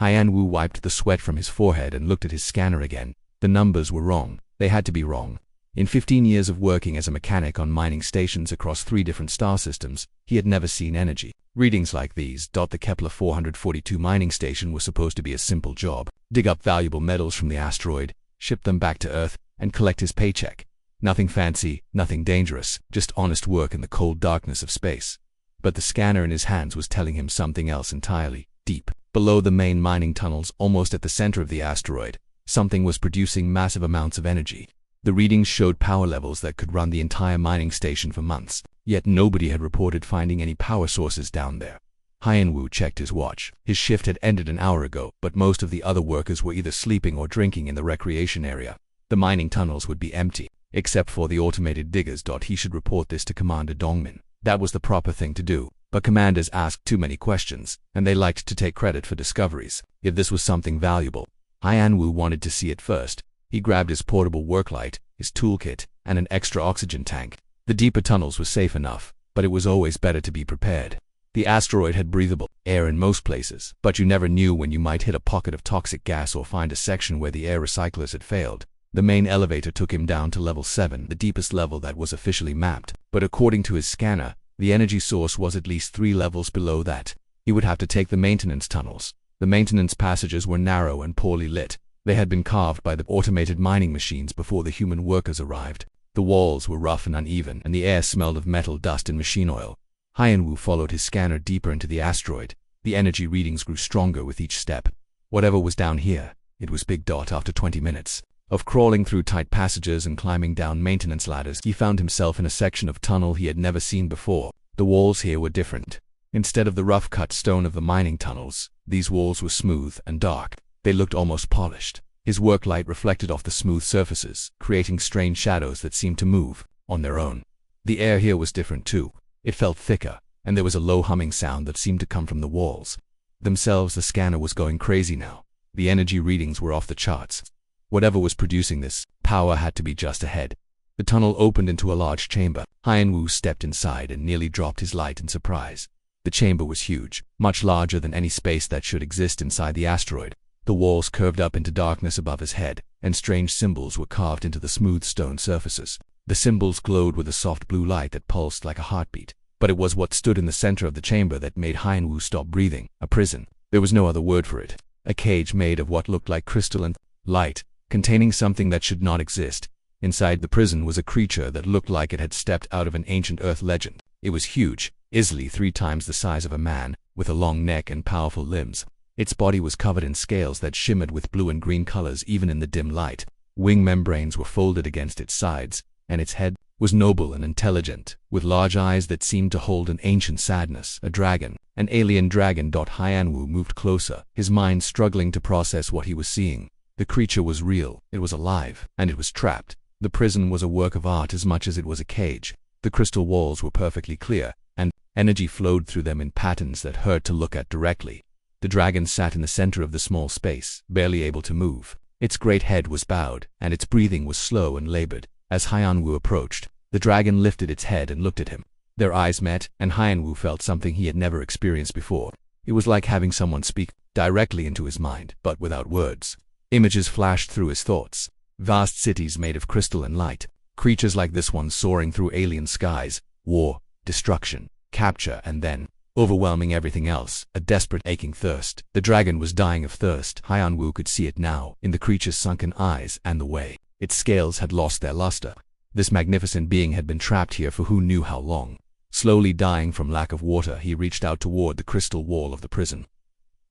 Haiyan Wu wiped the sweat from his forehead and looked at his scanner again. The numbers were wrong. They had to be wrong. In 15 years of working as a mechanic on mining stations across 3 different star systems, he had never seen energy readings like these. The Kepler 442 mining station was supposed to be a simple job: dig up valuable metals from the asteroid, ship them back to Earth, and collect his paycheck. Nothing fancy, nothing dangerous, just honest work in the cold darkness of space. But the scanner in his hands was telling him something else entirely. Deep below the main mining tunnels, almost at the center of the asteroid, something was producing massive amounts of energy. The readings showed power levels that could run the entire mining station for months, yet nobody had reported finding any power sources down there. Haiyan Wu checked his watch. His shift had ended an hour ago, but most of the other workers were either sleeping or drinking in the recreation area. The mining tunnels would be empty, except for the automated diggers. He should report this to Commander Dongmin. That was the proper thing to do, but commanders asked too many questions, and they liked to take credit for discoveries. If this was something valuable, Haiyan Wu wanted to see it first. He grabbed his portable worklight, his toolkit, and an extra oxygen tank. The deeper tunnels were safe enough, but it was always better to be prepared. The asteroid had breathable air in most places, but you never knew when you might hit a pocket of toxic gas or find a section where the air recyclers had failed. The main elevator took him down to level 7, the deepest level that was officially mapped, but according to his scanner, the energy source was at least 3 levels below that. He would have to take the maintenance tunnels. The maintenance passages were narrow and poorly lit. They had been carved by the automated mining machines before the human workers arrived. The walls were rough and uneven, and the air smelled of metal dust and machine oil. Haiyan Wu followed his scanner deeper into the asteroid. The energy readings grew stronger with each step. Whatever was down here, it was big. After 20 minutes of crawling through tight passages and climbing down maintenance ladders, he found himself in a section of tunnel he had never seen before. The walls here were different. Instead of the rough-cut stone of the mining tunnels, these walls were smooth and dark. They looked almost polished. His worklight reflected off the smooth surfaces, creating strange shadows that seemed to move on their own. The air here was different too. It felt thicker, and there was a low humming sound that seemed to come from the walls themselves. The scanner was going crazy now. The energy readings were off the charts. Whatever was producing this power had to be just ahead. The tunnel opened into a large chamber. Haiyan Wu stepped inside and nearly dropped his light in surprise. The chamber was huge, much larger than any space that should exist inside the asteroid. The walls curved up into darkness above his head, and strange symbols were carved into the smooth stone surfaces. The symbols glowed with a soft blue light that pulsed like a heartbeat. But it was what stood in the center of the chamber that made Haiyan Wu stop breathing. A prison. There was no other word for it. A cage made of what looked like crystal and light, containing something that should not exist. Inside the prison was a creature that looked like it had stepped out of an ancient Earth legend. It was huge, easily 3 times the size of a man, with a long neck and powerful limbs. Its body was covered in scales that shimmered with blue and green colors even in the dim light. Wing membranes were folded against its sides, and its head was noble and intelligent, with large eyes that seemed to hold an ancient sadness. A dragon. An alien dragon. Haiyan Wu moved closer, his mind struggling to process what he was seeing. The creature was real, it was alive, and it was trapped. The prison was a work of art as much as it was a cage. The crystal walls were perfectly clear, and energy flowed through them in patterns that hurt to look at directly. The dragon sat in the center of the small space, barely able to move. Its great head was bowed, and its breathing was slow and labored. As Haiyan Wu approached, the dragon lifted its head and looked at him. Their eyes met, and Haiyan Wu felt something he had never experienced before. It was like having someone speak directly into his mind, but without words. Images flashed through his thoughts. Vast cities made of crystal and light. Creatures like this one soaring through alien skies. War, destruction, capture, and then overwhelming everything else, a desperate aching thirst. The dragon was dying of thirst. Haiyan Wu could see it now, in the creature's sunken eyes and the way its scales had lost their luster. This magnificent being had been trapped here for who knew how long. Slowly dying from lack of water, he reached out toward the crystal wall of the prison.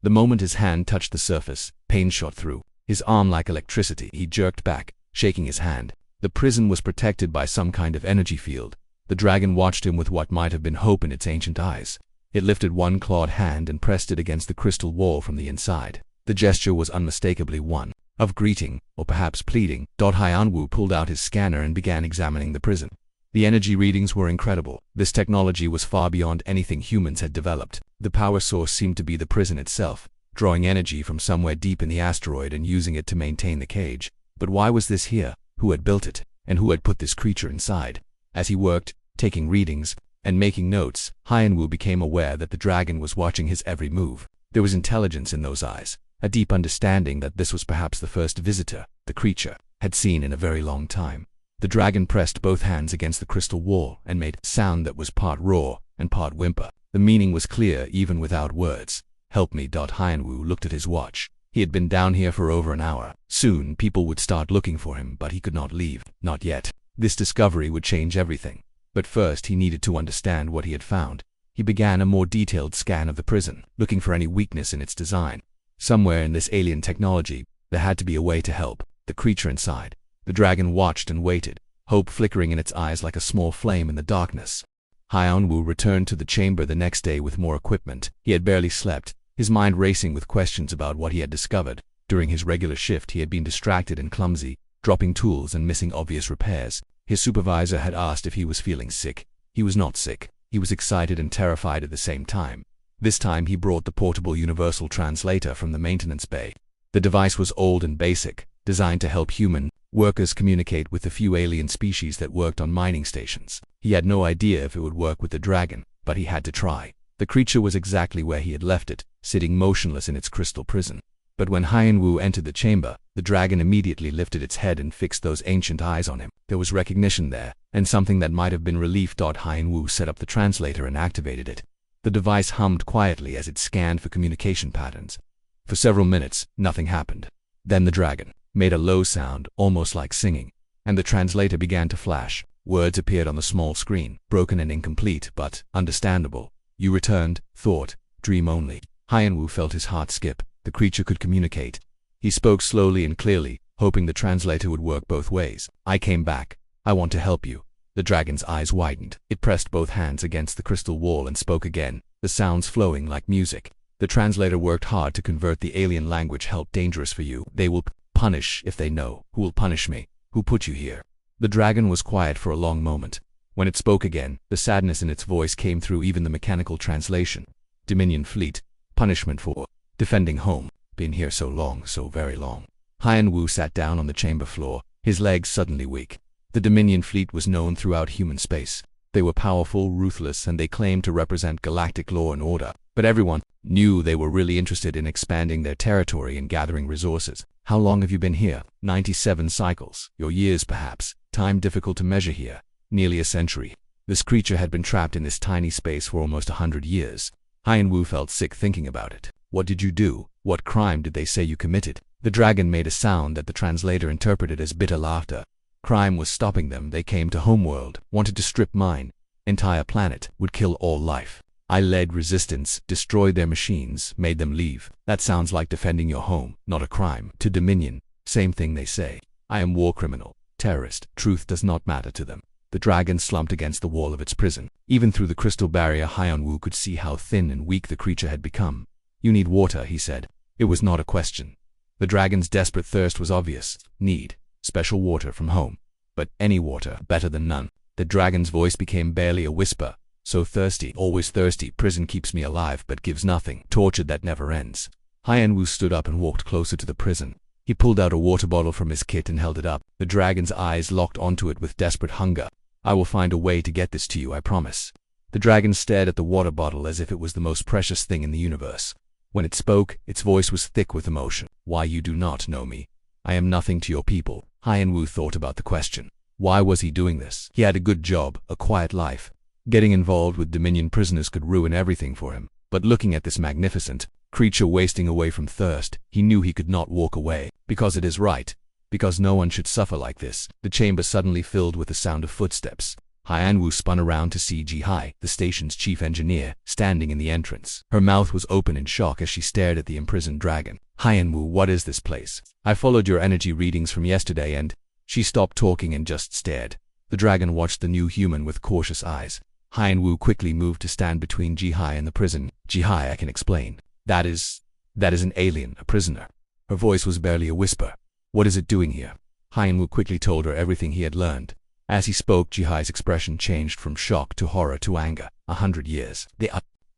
The moment his hand touched the surface, pain shot through his arm like electricity. He jerked back, shaking his hand. The prison was protected by some kind of energy field. The dragon watched him with what might have been hope in its ancient eyes. It lifted one clawed hand and pressed it against the crystal wall from the inside. The gesture was unmistakably one of greeting, or perhaps pleading. Haiyan Wu pulled out his scanner and began examining the prison. The energy readings were incredible. This technology was far beyond anything humans had developed. The power source seemed to be the prison itself, drawing energy from somewhere deep in the asteroid and using it to maintain the cage. But why was this here? Who had built it? And who had put this creature inside? As he worked, taking readings and making notes, Haiyan Wu became aware that the dragon was watching his every move. There was intelligence in those eyes, a deep understanding that this was perhaps the first visitor the creature had seen in a very long time. The dragon pressed both hands against the crystal wall and made a sound that was part roar and part whimper. The meaning was clear even without words. "Help me." Hyanwu looked at his watch. He had been down here for over an hour. Soon people would start looking for him, but he could not leave. Not yet. This discovery would change everything. But first he needed to understand what he had found. He began a more detailed scan of the prison, looking for any weakness in its design. Somewhere in this alien technology, there had to be a way to help the creature inside. The dragon watched and waited, hope flickering in its eyes like a small flame in the darkness. Hyanwu returned to the chamber the next day with more equipment. He had barely slept, his mind racing with questions about what he had discovered. During his regular shift he had been distracted and clumsy, dropping tools and missing obvious repairs. His supervisor had asked if he was feeling sick. He was not sick. He was excited and terrified at the same time. This time he brought the portable universal translator from the maintenance bay. The device was old and basic, designed to help human workers communicate with the few alien species that worked on mining stations. He had no idea if it would work with the dragon, but he had to try. The creature was exactly where he had left it, sitting motionless in its crystal prison. But when Hyanwu entered the chamber, the dragon immediately lifted its head and fixed those ancient eyes on him. There was recognition there, and something that might have been relief. Hyanwu set up the translator and activated it. The device hummed quietly as it scanned for communication patterns. For several minutes, nothing happened. Then the dragon made a low sound, almost like singing, and the translator began to flash. Words appeared on the small screen, broken and incomplete, but understandable. "You returned, thought, dream only." Hyanwu felt his heart skip. The creature could communicate. He spoke slowly and clearly, hoping the translator would work both ways. "I came back. I want to help you." The dragon's eyes widened. It pressed both hands against the crystal wall and spoke again, the sounds flowing like music. The translator worked hard to convert the alien language. "Help dangerous for you. They will punish if they know." "Who will punish me? Who put you here?" The dragon was quiet for a long moment. When it spoke again, the sadness in its voice came through even the mechanical translation. "Dominion fleet. Punishment for defending home. Been here so long, so very long." Hyanwu sat down on the chamber floor, his legs suddenly weak. The Dominion fleet was known throughout human space. They were powerful, ruthless, and they claimed to represent galactic law and order. But everyone knew they were really interested in expanding their territory and gathering resources. "How long have you been here?" 97 cycles. "Your years, perhaps. Time difficult to measure here." "Nearly a century." This creature had been trapped in this tiny space for almost 100 years. Hyanwu felt sick thinking about it. "What did you do? What crime did they say you committed?" The dragon made a sound that the translator interpreted as bitter laughter. "Crime was stopping them. They came to Homeworld, wanted to strip mine entire planet, would kill all life. I led resistance, destroyed their machines, made them leave. That sounds like defending your home, not a crime. To Dominion, same thing they say. I am war criminal, terrorist. Truth does not matter to them." The dragon slumped against the wall of its prison. Even through the crystal barrier, Hyanwu could see how thin and weak the creature had become. "You need water," he said. It was not a question. The dragon's desperate thirst was obvious. Need special water from home. But any water, better than none. The dragon's voice became barely a whisper. "So thirsty, always thirsty. Prison keeps me alive but gives nothing. Torture that never ends." Hyanwu stood up and walked closer to the prison. He pulled out a water bottle from his kit and held it up. The dragon's eyes locked onto it with desperate hunger. "I will find a way to get this to you, I promise." The dragon stared at the water bottle as if it was the most precious thing in the universe. When it spoke, its voice was thick with emotion. "Why, you do not know me. I am nothing to your people." Hyanwu thought about the question. Why was he doing this? He had a good job, a quiet life. Getting involved with Dominion prisoners could ruin everything for him. But looking at this magnificent creature wasting away from thirst, he knew he could not walk away. Because it is right. Because no one should suffer like this. The chamber suddenly filled with the sound of footsteps. Hyanwu spun around to see Ji-Hai, the station's chief engineer, standing in the entrance. Her mouth was open in shock as she stared at the imprisoned dragon. "Hyanwu, what is this place? I followed your energy readings from yesterday and..." She stopped talking and just stared. The dragon watched the new human with cautious eyes. Hyanwu quickly moved to stand between Ji-Hai and the prison. "Ji-Hai, I can explain. That is an alien, a prisoner." Her voice was barely a whisper. "What is it doing here?" Hyanwu quickly told her everything he had learned. As he spoke, Ji-Hai's expression changed from shock to horror to anger. 100 years. They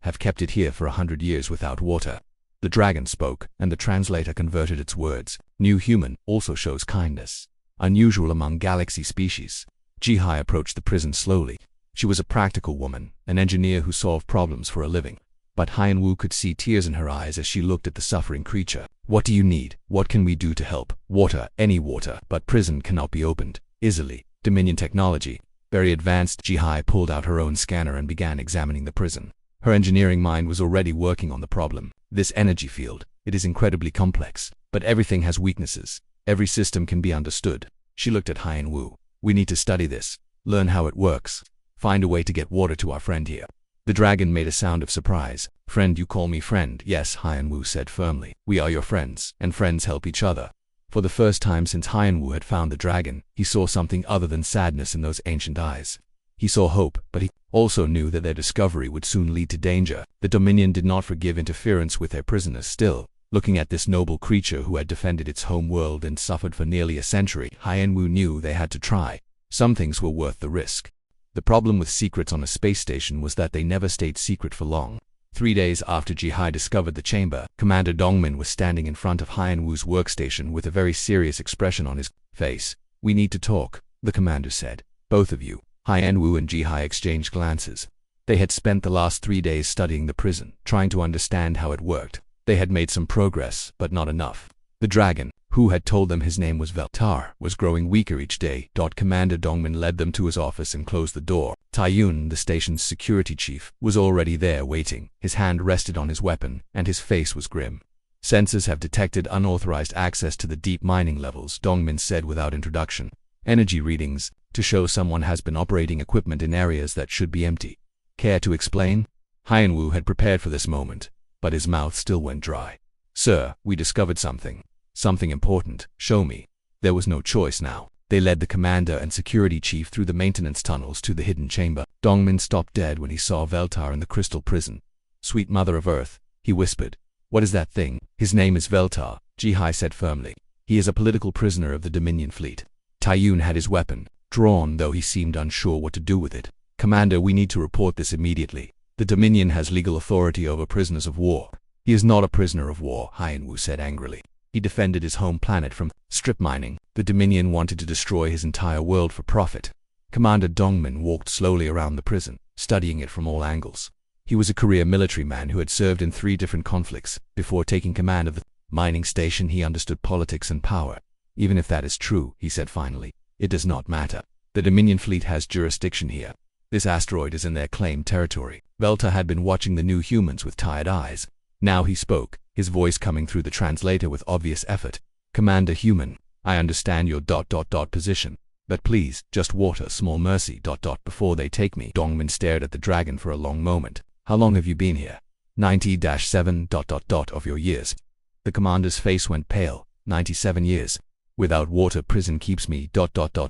have kept it here for 100 years without water. The dragon spoke, and the translator converted its words. "New human also shows kindness. Unusual among galaxy species." Ji-Hai approached the prison slowly. She was a practical woman, an engineer who solved problems for a living. But Hyanwu could see tears in her eyes as she looked at the suffering creature. What do you need? What can we do to help? Water, any water, but prison cannot be opened easily. Dominion technology, very advanced. Jihai pulled out her own scanner and began examining the prison. Her engineering mind was already working on the problem. This energy field, it is incredibly complex, but everything has weaknesses. Every system can be understood. She looked at Haiyan Wu. We need to study this, learn how it works, find a way to get water to our friend here. The dragon made a sound of surprise. Friend, you call me friend? Yes, Haiyan Wu said firmly. We are your friends, and friends help each other. For the first time since Haiyan Wu had found the dragon, he saw something other than sadness in those ancient eyes. He saw hope, but he also knew that their discovery would soon lead to danger. The Dominion did not forgive interference with their prisoners. Still, looking at this noble creature who had defended its home world and suffered for nearly a century, Haiyan Wu knew they had to try. Some things were worth the risk. The problem with secrets on a space station was that they never stayed secret for long. 3 days after Jihai discovered the chamber, Commander Dongmin was standing in front of Haiyan Wu's workstation with a very serious expression on his face. We need to talk, the commander said. Both of you. Haiyan Wu and Jihai exchanged glances. They had spent the last 3 days studying the prison, trying to understand how it worked. They had made some progress, but not enough. The dragon, who had told them his name was Veltar, was growing weaker each day. Commander Dongmin led them to his office and closed the door. Taiyun, the station's security chief, was already there waiting. His hand rested on his weapon, and his face was grim. Sensors have detected unauthorized access to the deep mining levels, Dongmin said without introduction. Energy readings, to show someone has been operating equipment in areas that should be empty. Care to explain? Haiyan Wu had prepared for this moment, but his mouth still went dry. Sir, we discovered something. Something important. Show me. There was no choice now. They led the commander and security chief through the maintenance tunnels to the hidden chamber. Dongmin stopped dead when he saw Veltar in the crystal prison. Sweet Mother of Earth, he whispered. What is that thing? His name is Veltar, Jihai said firmly. He is a political prisoner of the Dominion fleet. Taiyun had his weapon drawn, though he seemed unsure what to do with it. Commander, we need to report this immediately. The Dominion has legal authority over prisoners of war. He is not a prisoner of war, Haiyan Wu said angrily. He defended his home planet from strip mining. The Dominion wanted to destroy his entire world for profit. Commander Dongmin walked slowly around the prison, studying it from all angles. He was a career military man who had served in 3 different conflicts. Before taking command of the mining station, he understood politics and power. Even if that is true, he said finally, it does not matter. The Dominion fleet has jurisdiction here. This asteroid is in their claimed territory. Veltar had been watching the new humans with tired eyes. Now he spoke, his voice coming through the translator with obvious effort. Commander Human, I understand your ... position. But please, just water, small mercy ... before they take me. Dongmin stared at the dragon for a long moment. How long have you been here? 90-7 ... of your years. The commander's face went pale. 97 years. Without water, prison keeps me ...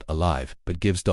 alive, but gives ...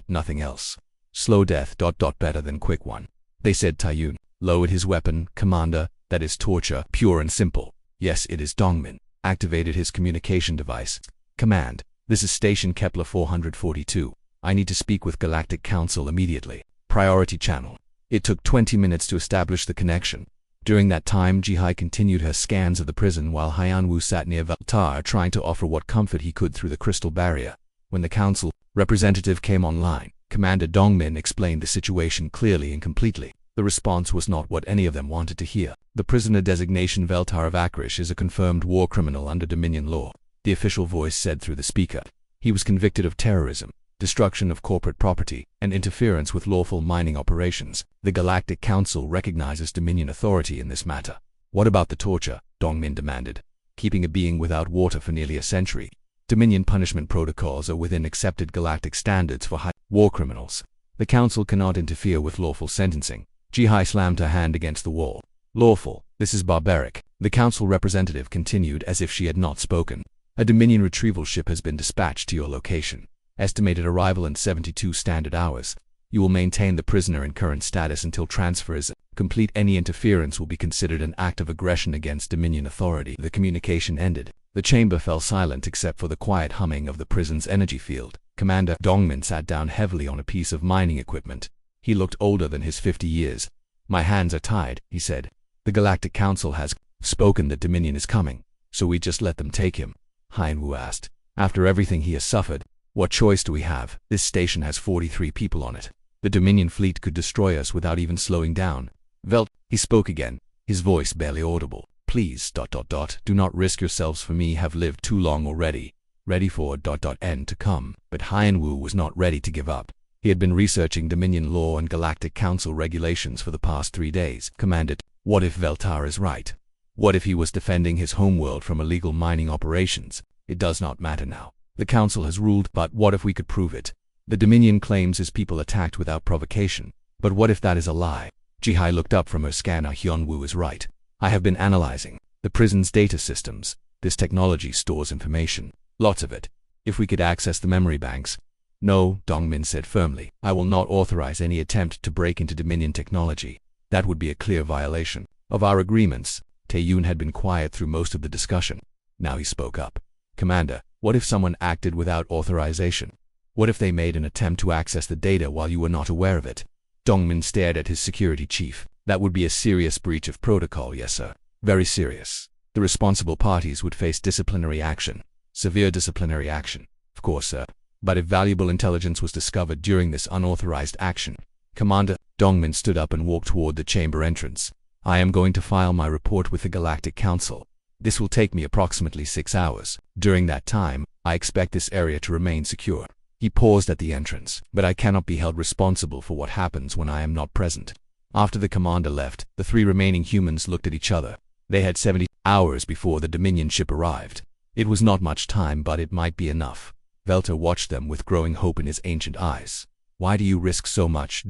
nothing else. Slow death ... better than quick one. They said. Taiyun lowered his weapon. Commander, that is torture, pure and simple. Yes, it is. Dongmin activated his communication device. Command, this is Station Kepler 442. I need to speak with Galactic Council immediately. Priority channel. It took 20 minutes to establish the connection. During that time, Jihai continued her scans of the prison while Haiyan Wu sat near Veltar trying to offer what comfort he could through the crystal barrier. When the council representative came online, Commander Dongmin explained the situation clearly and completely. The response was not what any of them wanted to hear. The prisoner designation Veltar of Akrish is a confirmed war criminal under Dominion law, the official voice said through the speaker. He was convicted of terrorism, destruction of corporate property, and interference with lawful mining operations. The Galactic Council recognizes Dominion authority in this matter. What about the torture? Dongmin demanded. Keeping a being without water for nearly a century. Dominion punishment protocols are within accepted galactic standards for high war criminals. The Council cannot interfere with lawful sentencing. Jihai slammed her hand against the wall. Lawful, this is barbaric. The Council representative continued as if she had not spoken. A Dominion retrieval ship has been dispatched to your location. Estimated arrival in 72 standard hours. You will maintain the prisoner in current status until transfer is complete. Any interference will be considered an act of aggression against Dominion authority. The communication ended. The chamber fell silent except for the quiet humming of the prison's energy field. Commander Dongmin sat down heavily on a piece of mining equipment. He looked older than his 50 years. My hands are tied, he said. The Galactic Council has spoken that Dominion is coming, so we just let them take him. Haiyan Wu asked. After everything he has suffered, what choice do we have? This station has 43 people on it. The Dominion fleet could destroy us without even slowing down. He spoke again, his voice barely audible. Please, do not risk yourselves for me have lived too long already. Ready for end to come. But Hyenwu was not ready to give up. He had been researching Dominion law and Galactic Council regulations for the past 3 days. Commanded, what if Veltar is right? What if he was defending his homeworld from illegal mining operations? It does not matter now. The Council has ruled, but what if we could prove it? The Dominion claims his people attacked without provocation. But what if that is a lie? Jihai looked up from her scanner. Hyunwoo is right. I have been analyzing the prison's data systems. This technology stores information. Lots of it. If we could access the memory banks. No, Dongmin said firmly. I will not authorize any attempt to break into Dominion technology. That would be a clear violation of our agreements. Taeyun had been quiet through most of the discussion. Now he spoke up. Commander, what if someone acted without authorization? What if they made an attempt to access the data while you were not aware of it? Dongmin stared at his security chief. That would be a serious breach of protocol, yes sir. Very serious. The responsible parties would face disciplinary action. Severe disciplinary action. Of course, sir. But if valuable intelligence was discovered during this unauthorized action. Commander, Dongmin stood up and walked toward the chamber entrance. I am going to file my report with the Galactic Council. This will take me approximately 6 hours. During that time, I expect this area to remain secure. He paused at the entrance, but I cannot be held responsible for what happens when I am not present. After the commander left, the 3 remaining humans looked at each other. They had 70 hours before the Dominion ship arrived. It was not much time, but it might be enough. Veltar watched them with growing hope in his ancient eyes. Why do you risk so much,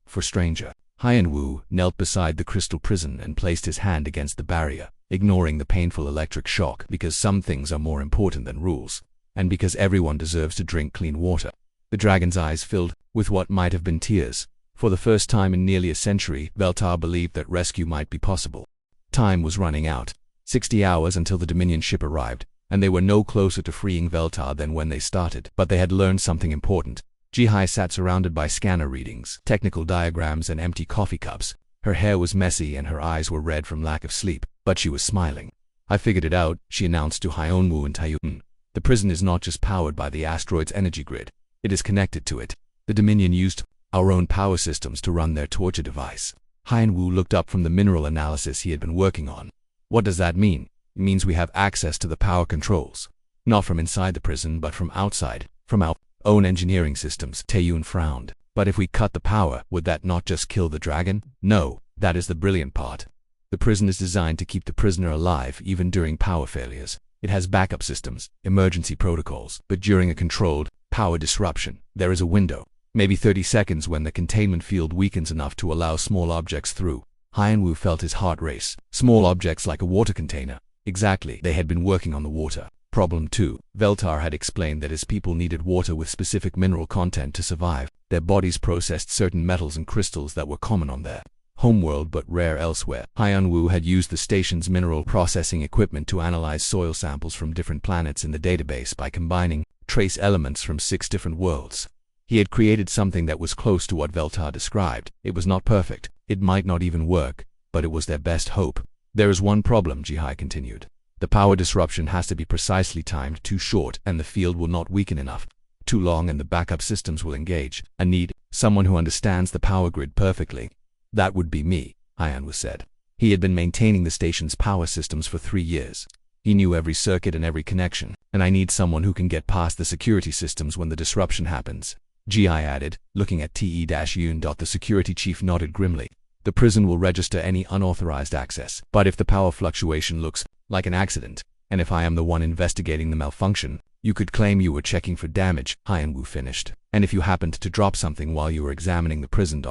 for stranger? Hyenwu knelt beside the crystal prison and placed his hand against the barrier, ignoring the painful electric shock because some things are more important than rules. And because everyone deserves to drink clean water. The dragon's eyes filled with what might have been tears. For the first time in nearly a century, Veltar believed that rescue might be possible. Time was running out. 60 hours until the Dominion ship arrived, and they were no closer to freeing Veltar than when they started. But they had learned something important. Jihai sat surrounded by scanner readings, technical diagrams, and empty coffee cups. Her hair was messy and her eyes were red from lack of sleep, but she was smiling. I figured it out, she announced to Hyunwoo and Taeyun. The prison is not just powered by the asteroid's energy grid. It is connected to it. The Dominion used our own power systems to run their torture device. Hyunwoo looked up from the mineral analysis he had been working on. What does that mean? It means we have access to the power controls. Not from inside the prison, but from outside, from our own engineering systems. Taeyun frowned. But if we cut the power, would that not just kill the dragon? No, that is the brilliant part. The prison is designed to keep the prisoner alive even during power failures. It has backup systems, emergency protocols, but during a controlled power disruption, there is a window, maybe 30 seconds when the containment field weakens enough to allow small objects through. Hyenwu felt his heart race. Small objects like a water container. Exactly, they had been working on the water. Problem 2. Veltar had explained that his people needed water with specific mineral content to survive. Their bodies processed certain metals and crystals that were common on their homeworld but rare elsewhere. Hyunwoo had used the station's mineral processing equipment to analyze soil samples from different planets in the database by combining trace elements from 6 different worlds. He had created something that was close to what Veltar described. It was not perfect. It might not even work, but it was their best hope. There is one problem, Jihai continued. The power disruption has to be precisely timed. Too short and the field will not weaken enough. Too long and the backup systems will engage. I need someone who understands the power grid perfectly. That would be me, Hyunwoo said. He had been maintaining the station's power systems for 3 years. He knew every circuit and every connection, and I need someone who can get past the security systems when the disruption happens. Ji added, looking at Te-Yun. The security chief nodded grimly. The prison will register any unauthorized access. But if the power fluctuation looks like an accident, and if I am the one investigating the malfunction, you could claim you were checking for damage, Hyunwoo finished. And if you happened to drop something while you were examining the prison.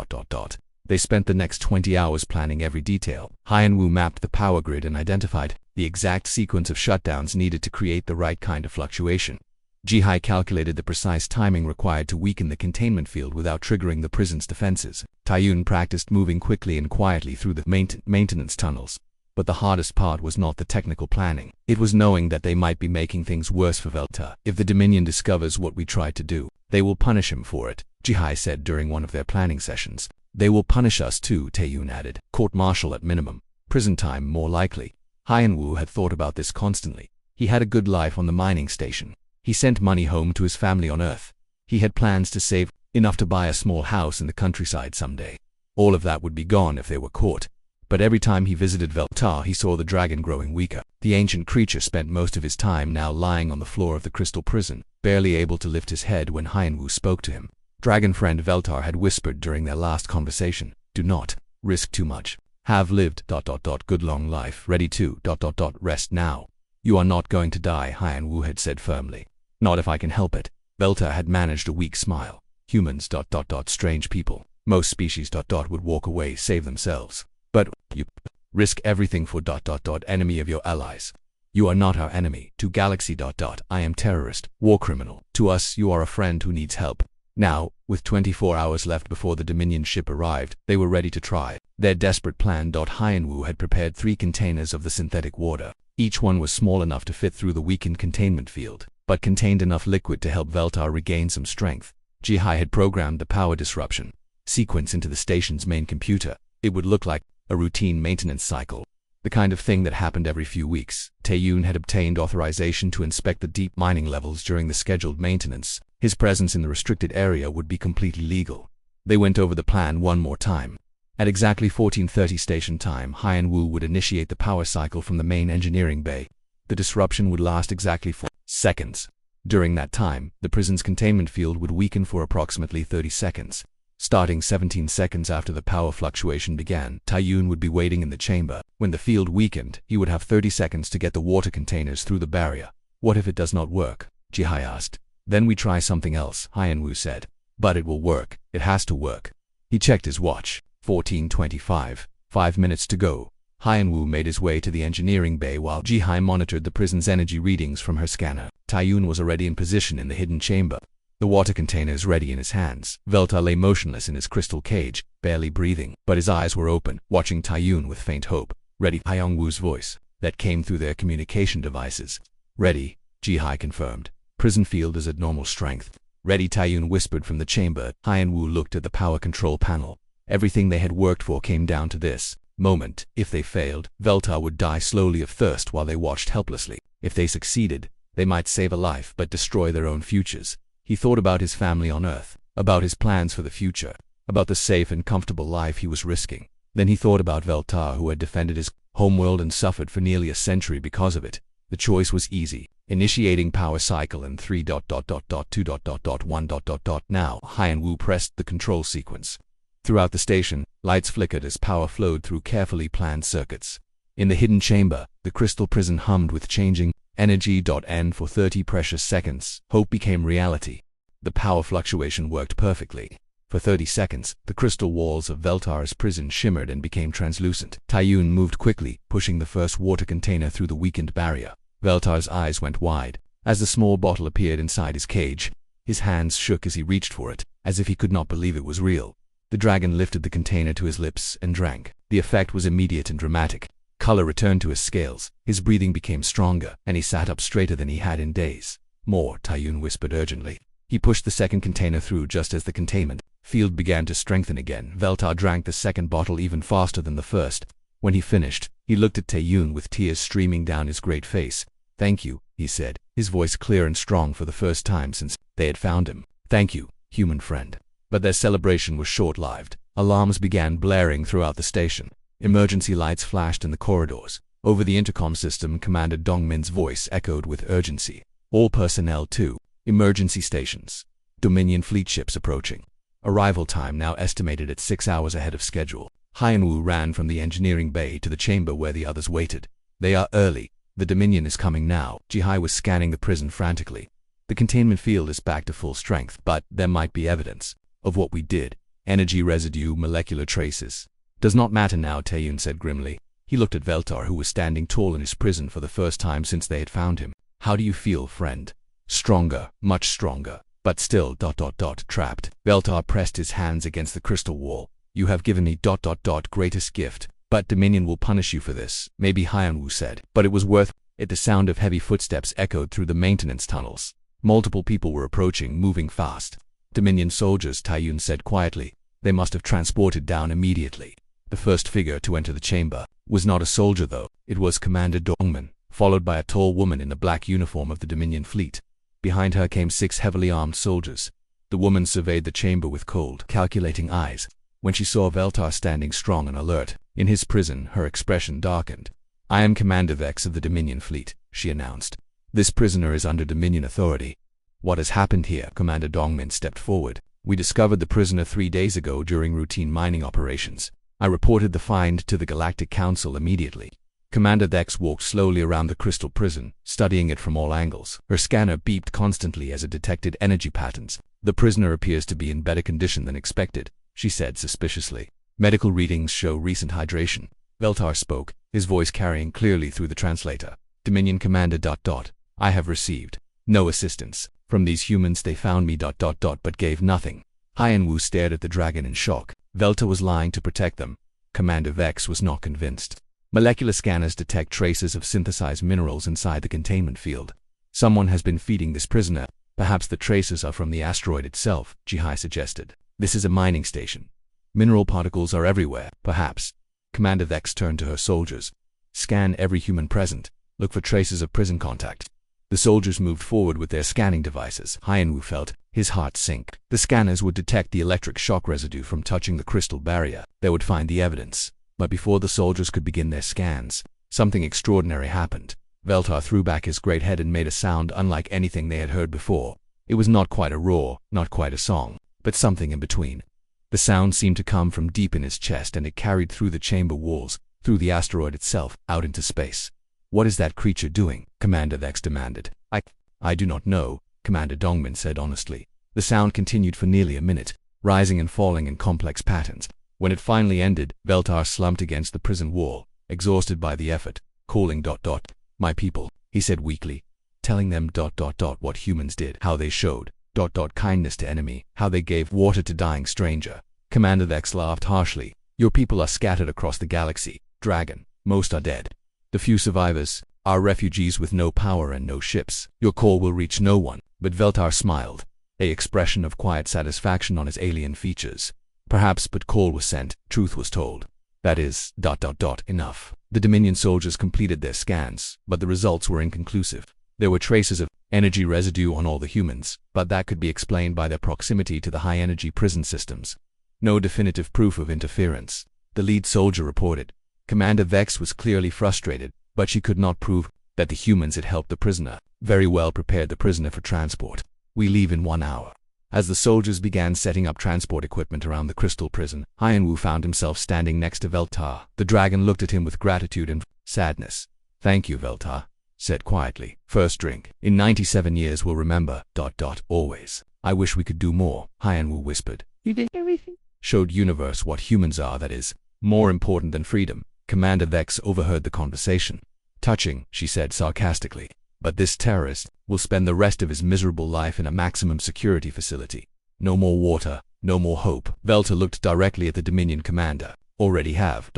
They spent the next 20 hours planning every detail. Hyunwoo mapped the power grid and identified the exact sequence of shutdowns needed to create the right kind of fluctuation. Jihai calculated the precise timing required to weaken the containment field without triggering the prison's defenses. Taeyun practiced moving quickly and quietly through the maintenance tunnels. But the hardest part was not the technical planning. It was knowing that they might be making things worse for Veltar. If the Dominion discovers what we tried to do, they will punish him for it, Jihai said during one of their planning sessions. They will punish us too, Taeyun added. Court-martial at minimum. Prison time more likely. Hyunwoo had thought about this constantly. He had a good life on the mining station. He sent money home to his family on Earth. He had plans to save enough to buy a small house in the countryside someday. All of that would be gone if they were caught. But every time he visited Veltar, he saw the dragon growing weaker. The ancient creature spent most of his time now lying on the floor of the crystal prison, barely able to lift his head when Hyenwu spoke to him. Dragon friend Veltar had whispered during their last conversation, "Do not risk too much. Have lived ... good long life, ready to ... rest now. You are not going to die," Hyenwu had said firmly. "Not if I can help it." Veltar had managed a weak smile. "Humans ... strange people. Most species ... would walk away, save themselves. But you risk everything for ... enemy of your allies. You are not our enemy. To galaxy ... I am terrorist, war criminal. To us, you are a friend who needs help." Now, with 24 hours left before the Dominion ship arrived, they were ready to try their desperate plan. Hyenwu had prepared 3 containers of the synthetic water. Each one was small enough to fit through the weakened containment field, but contained enough liquid to help Veltar regain some strength. Jihai had programmed the power disruption sequence into the station's main computer. It would look like a routine maintenance cycle, the kind of thing that happened every few weeks. Taeyun had obtained authorization to inspect the deep mining levels during the scheduled maintenance. His presence in the restricted area would be completely legal. They went over the plan one more time. At exactly 14:30 station time, Hyenwu would initiate the power cycle from the main engineering bay. The disruption would last exactly 4 seconds. During that time, the prison's containment field would weaken for approximately 30 seconds. Starting 17 seconds after the power fluctuation began, Taeyun would be waiting in the chamber. When the field weakened, he would have 30 seconds to get the water containers through the barrier. "What if it does not work?" Jihai asked. "Then we try something else," Hyenwu said. "But it will work. It has to work." He checked his watch. 14:25. 5 minutes to go. Hyenwu made his way to the engineering bay while Jihai monitored the prison's energy readings from her scanner. Taeyun was already in position in the hidden chamber, the water containers ready in his hands. Veltar lay motionless in his crystal cage, barely breathing, but his eyes were open, watching Taeyun with faint hope. "Ready," Hyenwu's voice, that came through their communication devices. "Ready," Jihai confirmed. "Prison field is at normal strength." "Ready," Taeyun whispered from the chamber. Hyenwu looked at the power control panel. Everything they had worked for came down to this moment. If they failed, Veltar would die slowly of thirst while they watched helplessly. If they succeeded, they might save a life but destroy their own futures. He thought about his family on Earth, about his plans for the future, about the safe and comfortable life he was risking. Then he thought about Veltar, who had defended his homeworld and suffered for nearly a century because of it. The choice was easy. Initiating power cycle in 3.2.1. Now, Hyenwu pressed the control sequence. Throughout the station, lights flickered as power flowed through carefully planned circuits. In the hidden chamber, the crystal prison hummed with changing energy. And for 30 precious seconds, hope became reality. The power fluctuation worked perfectly. For 30 seconds, the crystal walls of Veltar's prison shimmered and became translucent. Taeyun moved quickly, pushing the first water container through the weakened barrier. Veltar's eyes went wide as the small bottle appeared inside his cage. His hands shook as he reached for it, as if he could not believe it was real. The dragon lifted the container to his lips and drank. The effect was immediate and dramatic. Color returned to his scales, his breathing became stronger, and he sat up straighter than he had in days. "More," Taeyun whispered urgently. He pushed the second container through just as the containment field began to strengthen again. Veltar drank the second bottle even faster than the first. When he finished, he looked at Taeyun with tears streaming down his great face. "Thank you," he said, his voice clear and strong for the first time since they had found him. "Thank you, human friend." But their celebration was short-lived. Alarms began blaring throughout the station. Emergency lights flashed in the corridors. Over the intercom system, Commander Dongmin's voice echoed with urgency. "All personnel to emergency stations. Dominion fleet ships approaching. Arrival time now estimated at 6 hours ahead of schedule." Hyenwu ran from the engineering bay to the chamber where the others waited. "They are early. The Dominion is coming now." Jihai was scanning the prison frantically. "The containment field is back to full strength, but there might be evidence of what we did. Energy residue, molecular traces." "Does not matter now," Taeyun said grimly. He looked at Veltar, who was standing tall in his prison for the first time since they had found him. "How do you feel, friend?" "Stronger, much stronger, but still ... trapped." Veltar pressed his hands against the crystal wall. "You have given me ... greatest gift, but Dominion will punish you for this," maybe Hyenwu said. "But it was worth it." The sound of heavy footsteps echoed through the maintenance tunnels. Multiple people were approaching, moving fast. "Dominion soldiers," Taeyun said quietly. "They must have transported down immediately." The first figure to enter the chamber was not a soldier though. It was Commander Dongmin, followed by a tall woman in the black uniform of the Dominion fleet. Behind her came 6 heavily armed soldiers. The woman surveyed the chamber with cold, calculating eyes. When she saw Veltar standing strong and alert, In his prison, her expression darkened. "I am Commander Vex of the Dominion Fleet," she announced. "This prisoner is under Dominion authority." "What has happened here?" Commander Dongmin stepped forward. "We discovered the prisoner 3 days ago during routine mining operations. I reported the find to the Galactic Council immediately." Commander Vex walked slowly around the crystal prison, studying it from all angles. Her scanner beeped constantly as it detected energy patterns. "The prisoner appears to be in better condition than expected," she said suspiciously. "Medical readings show recent hydration." Veltar spoke, his voice carrying clearly through the translator. "Dominion Commander ... I have received no assistance from these humans. They found me ... but gave nothing." Hyan Wu stared at the dragon in shock. Veltar was lying to protect them. Commander Vex was not convinced. Molecular scanners detect traces of synthesized minerals inside the containment field. "Someone has been feeding this prisoner. Perhaps the traces are from the asteroid itself," Jihai suggested. "This is a mining station. Mineral particles are everywhere, perhaps." Commander Vex turned to her soldiers. "Scan every human present. Look for traces of prison contact." The soldiers moved forward with their scanning devices. Hyan Wu felt his heart sink. The scanners would detect the electric shock residue from touching the crystal barrier. They would find the evidence. But before the soldiers could begin their scans, something extraordinary happened. Veltar threw back his great head and made a sound unlike anything they had heard before. It was not quite a roar, not quite a song, but something in between. The sound seemed to come from deep in his chest, and it carried through the chamber walls, through the asteroid itself, out into space. "What is that creature doing?" Commander Vex demanded. I do not know," Commander Dongmin said honestly. The sound continued for nearly a minute, rising and falling in complex patterns. When it finally ended, Veltar slumped against the prison wall, exhausted by the effort, calling ... "My people," he said weakly, telling them ... what humans did, how they showed ... kindness to enemy, how they gave water to dying stranger. Commander Vex laughed harshly. "Your people are scattered across the galaxy, Dragon. Most are dead. The few survivors are refugees with no power and no ships. Your call will reach no one." But Veltar smiled, a expression of quiet satisfaction on his alien features. Perhaps, but call was sent, truth was told. That is ... enough. The Dominion soldiers completed their scans, but the results were inconclusive. There were traces of energy residue on all the humans, but that could be explained by their proximity to the high-energy prison systems. No definitive proof of interference. The lead soldier reported. Commander Vex was clearly frustrated, but she could not prove that the humans had helped the prisoner. "Very well, prepared the prisoner for transport. We leave in 1 hour." As the soldiers began setting up transport equipment around the crystal prison, Hyan Wu found himself standing next to Veltar. The dragon looked at him with gratitude and sadness. "Thank you, Veltar," said quietly. "First drink. In 97 years we'll remember ... always." "I wish we could do more," Hyan Wu whispered. "You did everything." "Showed universe what humans are, that is, more important than freedom." Commander Vex overheard the conversation. "Touching," she said sarcastically. "But this terrorist will spend the rest of his miserable life in a maximum security facility. No more water, no more hope." Veltar looked directly at the Dominion commander. "Already have ...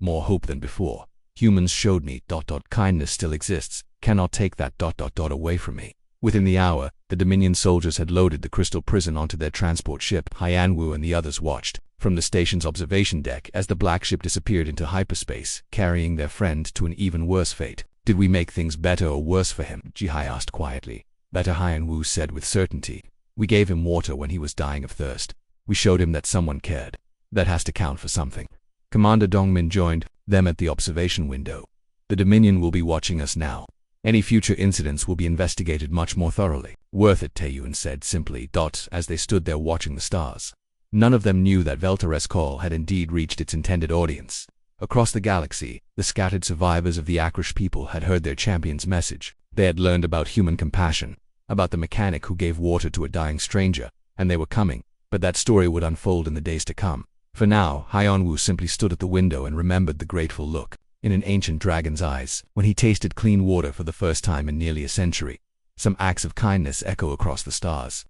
more hope than before. Humans showed me ... kindness still exists. Cannot take that ... away from me." Within the hour, the Dominion soldiers had loaded the crystal prison onto their transport ship. Hyan Wu and the others watched from the station's observation deck as the black ship disappeared into hyperspace, carrying their friend to an even worse fate. "Did we make things better or worse for him?" Jihai asked quietly. "Better," Hyan Wu said with certainty. "We gave him water when he was dying of thirst. We showed him that someone cared. That has to count for something." Commander Dongmin joined them at the observation window. "The Dominion will be watching us now. Any future incidents will be investigated much more thoroughly." "Worth it," Taeyuan said simply, as they stood there watching the stars. None of them knew that Veltar's call had indeed reached its intended audience. Across the galaxy, the scattered survivors of the Akrish people had heard their champion's message. They had learned about human compassion, about the mechanic who gave water to a dying stranger, and they were coming, but that story would unfold in the days to come. For now, Hyan Wu simply stood at the window and remembered the grateful look in an ancient dragon's eyes when he tasted clean water for the first time in nearly a century. Some acts of kindness echo across the stars.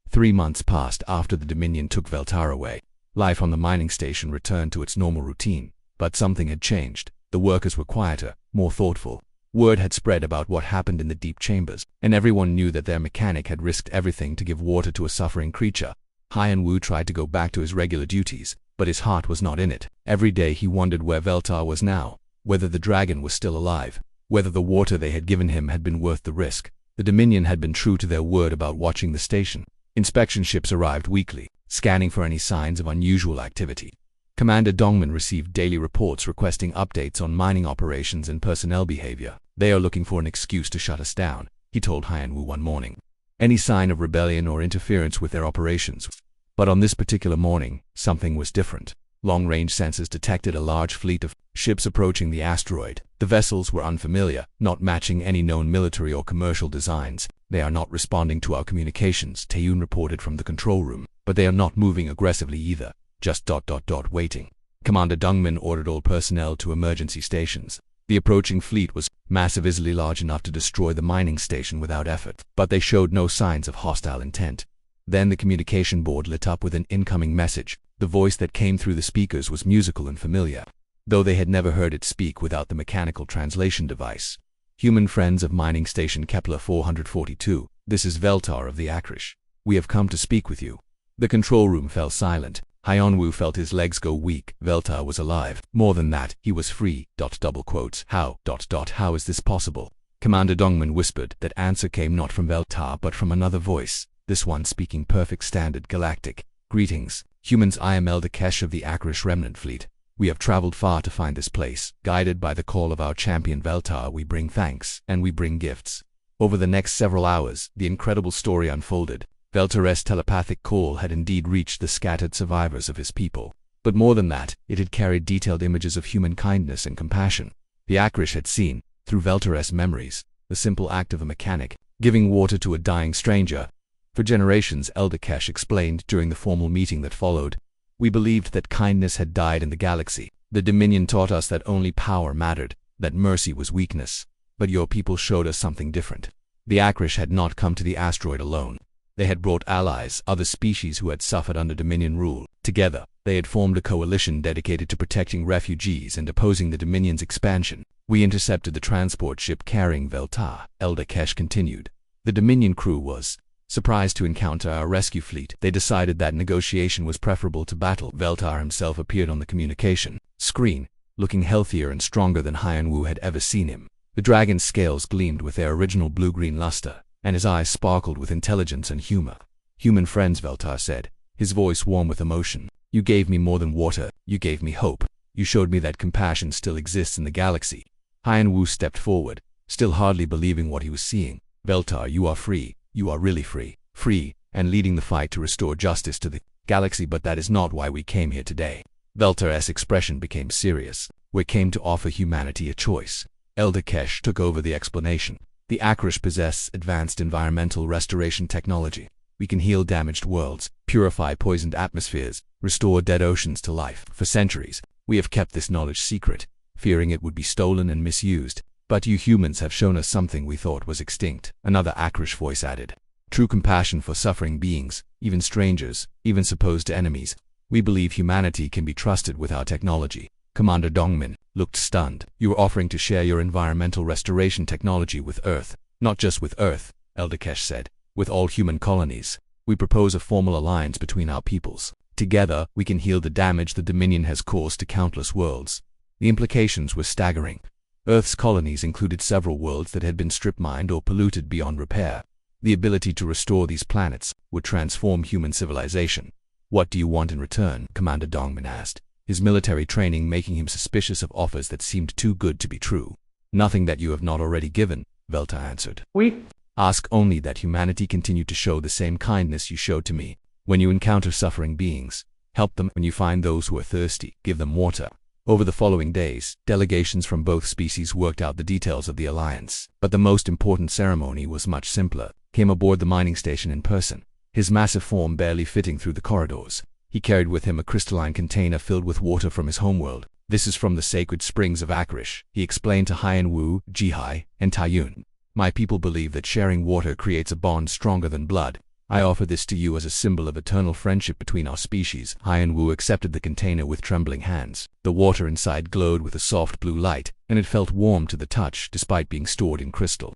3 months passed after the Dominion took Veltar away. Life on the mining station returned to its normal routine, but something had changed. The workers were quieter, more thoughtful. Word had spread about what happened in the deep chambers, and everyone knew that their mechanic had risked everything to give water to a suffering creature. Hyan Wu tried to go back to his regular duties, but his heart was not in it. Every day he wondered where Veltar was now, whether the dragon was still alive, whether the water they had given him had been worth the risk. The Dominion had been true to their word about watching the station. Inspection ships arrived weekly, scanning for any signs of unusual activity. Commander Dongman received daily reports requesting updates on mining operations and personnel behavior. They are looking for an excuse to shut us down, he told Hyanwu one morning. Any sign of rebellion or interference with their operations. But on this particular morning, something was different. Long-range sensors detected a large fleet of ships approaching the asteroid. The vessels were unfamiliar, not matching any known military or commercial designs. They are not responding to our communications, Taeyun reported from the control room. But they are not moving aggressively either, just waiting. Commander Dongman ordered all personnel to emergency stations. The approaching fleet was massive, easily large enough to destroy the mining station without effort, but they showed no signs of hostile intent. Then the communication board lit up with an incoming message. The voice that came through the speakers was musical and familiar, though they had never heard it speak without the mechanical translation device. Human friends of mining station Kepler 442, this is Veltar of the Akrish. We have come to speak with you. The control room fell silent. Hyanwu felt his legs go weak. Veltar was alive. More than that, he was free. How? How is this possible? Commander Dongman whispered. That answer came not from Veltar but from another voice, this one speaking perfect standard galactic. Greetings, humans. I am Elder Kesh of the Akrish Remnant Fleet. We have traveled far to find this place. Guided by the call of our champion Veltar, we bring thanks, and we bring gifts. Over the next several hours, the incredible story unfolded. Veltar's telepathic call had indeed reached the scattered survivors of his people. But more than that, it had carried detailed images of human kindness and compassion. The Akrish had seen, through Veltar's memories, the simple act of a mechanic, giving water to a dying stranger. For generations, Elder Kesh explained during the formal meeting that followed, we believed that kindness had died in the galaxy. The Dominion taught us that only power mattered, that mercy was weakness. But your people showed us something different. The Akrish had not come to the asteroid alone. They had brought allies, other species who had suffered under Dominion rule. Together, they had formed a coalition dedicated to protecting refugees and opposing the Dominion's expansion. We intercepted the transport ship carrying Veltar, Elder Kesh continued. The Dominion crew was surprised to encounter our rescue fleet. They decided that negotiation was preferable to battle. Veltar himself appeared on the communication screen, looking healthier and stronger than Hyanwu had ever seen him. The dragon's scales gleamed with their original blue-green luster, and his eyes sparkled with intelligence and humor. Human friends, Veltar said, his voice warm with emotion. You gave me more than water, you gave me hope. You showed me that compassion still exists in the galaxy. Hyanwu stepped forward, still hardly believing what he was seeing. Veltar, you are free. You are really free. Free, and leading the fight to restore justice to the galaxy, but that is not why we came here today. Veltar's expression became serious. We came to offer humanity a choice. Elder Kesh took over the explanation. The Akrish possess advanced environmental restoration technology. We can heal damaged worlds, purify poisoned atmospheres, restore dead oceans to life. For centuries, we have kept this knowledge secret, fearing it would be stolen and misused. But you humans have shown us something we thought was extinct. Another Akrish voice added. True compassion for suffering beings, even strangers, even supposed enemies. We believe humanity can be trusted with our technology. Commander Dongman looked stunned. You are offering to share your environmental restoration technology with Earth. Not just with Earth, Elder Kesh said. With all human colonies. We propose a formal alliance between our peoples. Together, we can heal the damage the Dominion has caused to countless worlds. The implications were staggering. Earth's colonies included several worlds that had been strip-mined or polluted beyond repair. The ability to restore these planets would transform human civilization. What do you want in return? Commander Dongman asked, his military training making him suspicious of offers that seemed too good to be true. Nothing that you have not already given, Veltar answered. We ask only that humanity continue to show the same kindness you showed to me. When you encounter suffering beings, help them. When you find those who are thirsty, give them water. Over the following days, delegations from both species worked out the details of the alliance. But the most important ceremony was much simpler. Came aboard the mining station in person, his massive form barely fitting through the corridors. He carried with him a crystalline container filled with water from his homeworld. This is from the sacred springs of Akrish, he explained to Hyanwu, Jihai, and Taeyun. My people believe that sharing water creates a bond stronger than blood. I offer this to you as a symbol of eternal friendship between our species. Hyanwu accepted the container with trembling hands. The water inside glowed with a soft blue light, and it felt warm to the touch despite being stored in crystal.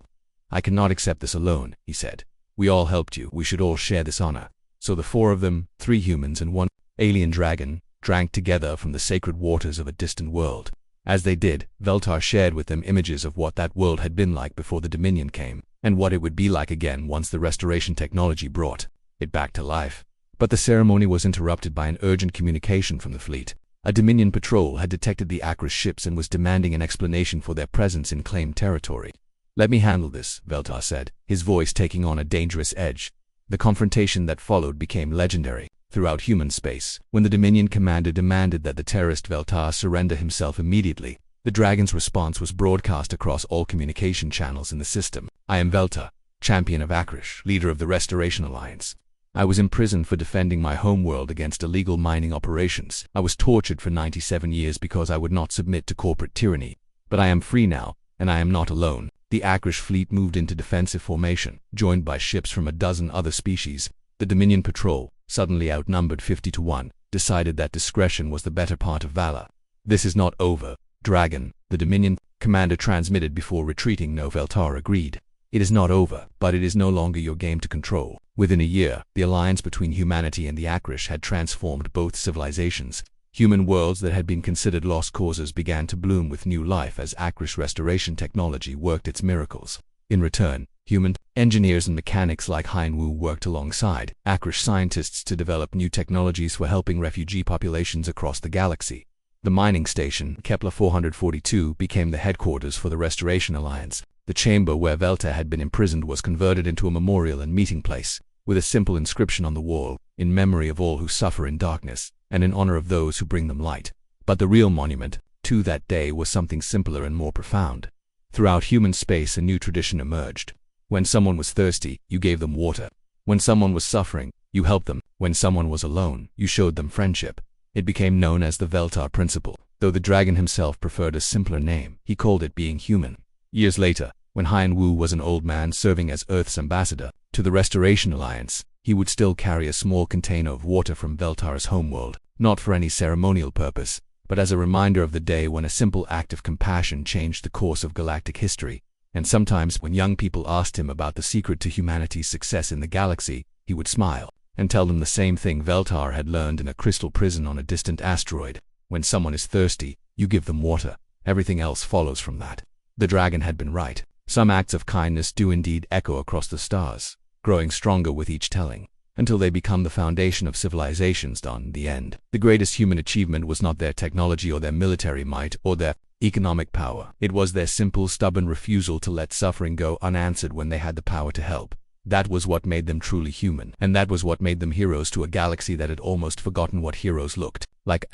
I cannot accept this alone, he said. We all helped you. We should all share this honor. So the four of them, 3 humans and 1 alien dragon, drank together from the sacred waters of a distant world. As they did, Veltar shared with them images of what that world had been like before the Dominion came, and what it would be like again once the restoration technology brought it back to life. But the ceremony was interrupted by an urgent communication from the fleet. A Dominion patrol had detected the Akrish ships and was demanding an explanation for their presence in claimed territory. "Let me handle this," Veltar said, his voice taking on a dangerous edge. The confrontation that followed became legendary throughout human space. When the Dominion commander demanded that the terrorist Veltar surrender himself immediately, the Dragon's response was broadcast across all communication channels in the system. "I am Veltar, champion of Akrish, leader of the Restoration Alliance. I was imprisoned for defending my homeworld against illegal mining operations. I was tortured for 97 years because I would not submit to corporate tyranny. But I am free now, and I am not alone." The Akrish fleet moved into defensive formation, joined by ships from a dozen other species. The Dominion patrol, suddenly outnumbered 50-1, decided that discretion was the better part of valor. "This is not over, Dragon," the Dominion commander transmitted before retreating. "No," Veltar agreed. "It is not over, but it is no longer your game to control." Within a year, the alliance between humanity and the Akrish had transformed both civilizations. Human worlds that had been considered lost causes began to bloom with new life as Akrish restoration technology worked its miracles. In return, human engineers and mechanics like Hein Wu worked alongside Akrish scientists to develop new technologies for helping refugee populations across the galaxy. The mining station, Kepler 442, became the headquarters for the Restoration Alliance. The chamber where Veltar had been imprisoned was converted into a memorial and meeting place, with a simple inscription on the wall, "In memory of all who suffer in darkness, and in honor of those who bring them light." But the real monument to that day was something simpler and more profound. Throughout human space, a new tradition emerged. When someone was thirsty, you gave them water. When someone was suffering, you helped them. When someone was alone, you showed them friendship. It became known as the Veltar Principle. Though the Dragon himself preferred a simpler name, he called it being human. Years later, when Hein Wu was an old man serving as Earth's ambassador to the Restoration Alliance, he would still carry a small container of water from Veltar's homeworld, not for any ceremonial purpose, but as a reminder of the day when a simple act of compassion changed the course of galactic history. And sometimes, when young people asked him about the secret to humanity's success in the galaxy, he would smile and tell them the same thing Veltar had learned in a crystal prison on a distant asteroid. When someone is thirsty, you give them water. Everything else follows from that. The Dragon had been right. Some acts of kindness do indeed echo across the stars, growing stronger with each telling, until they become the foundation of civilizations. In the end, the greatest human achievement was not their technology or their military might or their economic power. It was their simple, stubborn refusal to let suffering go unanswered when they had the power to help. That was what made them truly human, and that was what made them heroes to a galaxy that had almost forgotten what heroes looked like.